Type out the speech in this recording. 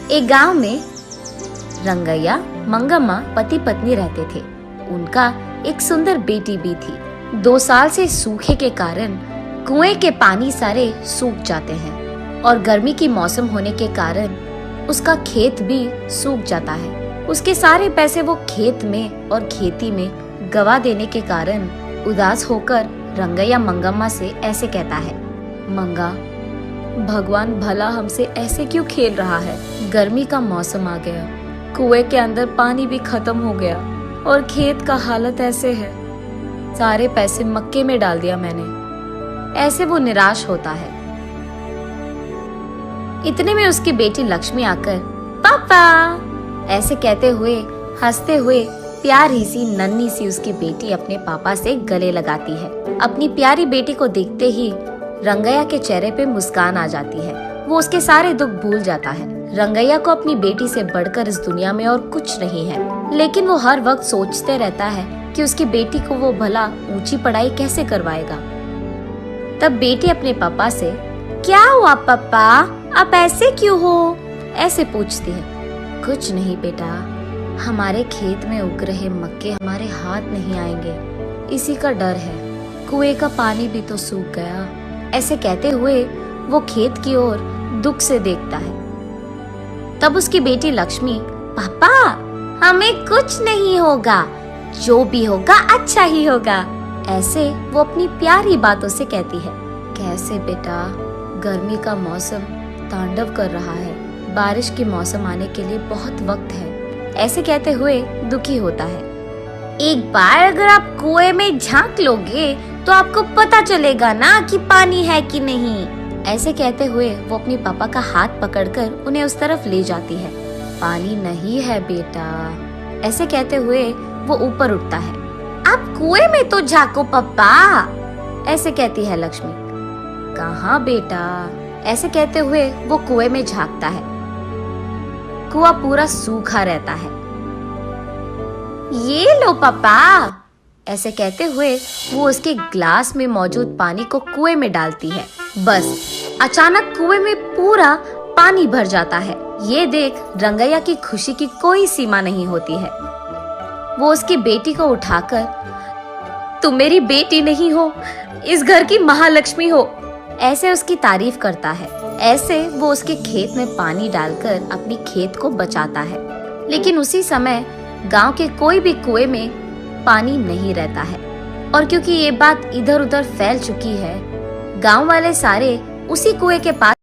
एक गांव में रंगैया मंगम्मा पति पत्नी रहते थे। उनका एक सुंदर बेटी भी थी। 2 साल से सूखे के कारण कुएं के पानी सारे सूख जाते हैं और गर्मी की मौसम होने के कारण उसका खेत भी सूख जाता है। उसके सारे पैसे वो खेत में और खेती में गवा देने के कारण उदास होकर रंगैया मंगम्मा से ऐसे कहता है, मंगा, भगवान भला हमसे ऐसे क्यों खेल रहा है। गर्मी का मौसम आ गया, कुएं के अंदर पानी भी खत्म हो गया और खेत का हालत ऐसे है। सारे पैसे मक्के में डाल दिया मैंने। ऐसे वो निराश होता है। इतने में उसकी बेटी लक्ष्मी आकर पापा ऐसे कहते हुए हंसते हुए प्यारी सी नन्ही सी उसकी बेटी अपने पापा से गले लगाती है। अपनी प्यारी बेटी को देखते ही रंगैया के चेहरे पे मुस्कान आ जाती है। वो उसके सारे दुख भूल जाता है। रंगैया को अपनी बेटी से बढ़कर इस दुनिया में और कुछ नहीं है, लेकिन वो हर वक्त सोचते रहता है कि उसकी बेटी को वो भला ऊंची पढ़ाई कैसे करवाएगा। तब बेटी अपने पापा से, क्या हुआ पापा, आप ऐसे क्यों हो, ऐसे पूछती है। कुछ नहीं बेटा, हमारे खेत में उग रहे मक्के हमारे हाथ नहीं आएंगे, इसी का डर है। कुएं का पानी भी तो सूख गया। ऐसे कहते हुए वो खेत की ओर दुख से देखता है। तब उसकी बेटी लक्ष्मी, पापा हमें कुछ नहीं होगा, जो भी होगा अच्छा ही होगा, ऐसे वो अपनी प्यारी बातों से कहती है। कैसे बेटा, गर्मी का मौसम तांडव कर रहा है, बारिश के मौसम आने के लिए बहुत वक्त है, ऐसे कहते हुए दुखी होता है। एक बार अगर आप कुएं में झांक लोगे तो आपको पता चलेगा ना कि पानी है कि नहीं। ऐसे कहते हुए वो अपनी पापा का हाथ पकड़कर उन्हें उस तरफ ले जाती है। पानी नहीं है बेटा, ऐसे कहते हुए वो ऊपर उठता है। आप कुएं में तो झांको पापा, ऐसे कहती है लक्ष्मी। कहाँ बेटा, ऐसे कहते हुए वो कुएं में झांकता है। कुआं पूरा सूखा रहता है। ये लो पापा, ऐसे कहते हुए वो उसके ग्लास में मौजूद पानी को कुएं में डालती है। बस अचानक कुएं में पूरा पानी भर जाता है। ये देख रंगैया की खुशी की कोई सीमा नहीं होती है। वो उसकी बेटी को उठाकर, तुम मेरी बेटी नहीं हो, इस घर की महालक्ष्मी हो, ऐसे उसकी तारीफ करता है। ऐसे वो उसके खेत में पानी डालकर अपनी खेत को बचाता है। लेकिन उसी समय गांव के कोई भी कुएं में पानी नहीं रहता है, और क्योंकि ये बात इधर उधर फैल चुकी है, गांव वाले सारे उसी कुएं के पास